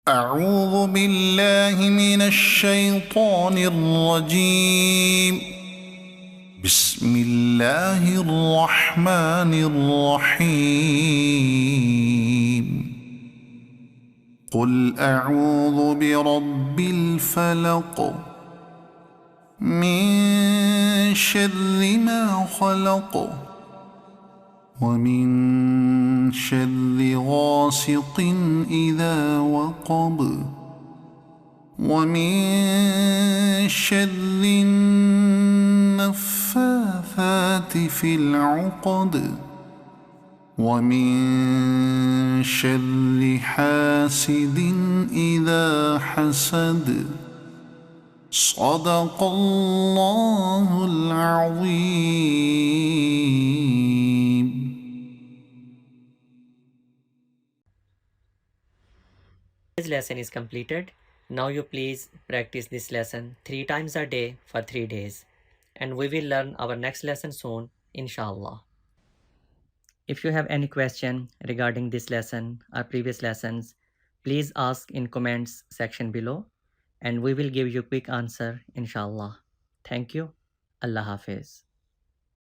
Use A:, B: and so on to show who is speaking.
A: أعوذ بالله من الشيطان الرجيم. بسم الله الرحمن الرحيم. قل أعوذ برب الفلق من شر ما خلق ومن شر غاسق إذا وقب ومن شر النفاثات في العقد ومن شر حاسد إذا حسد. صدق الله العظيم.
B: This lesson is completed. Now you please practice this lesson 3 times a day for 3 days, and we will learn our next lesson soon, inshallah. If you have any question regarding this lesson or previous lessons, please ask in comments section below, and we will give you quick answer, inshallah. Thank you. Allah Hafiz.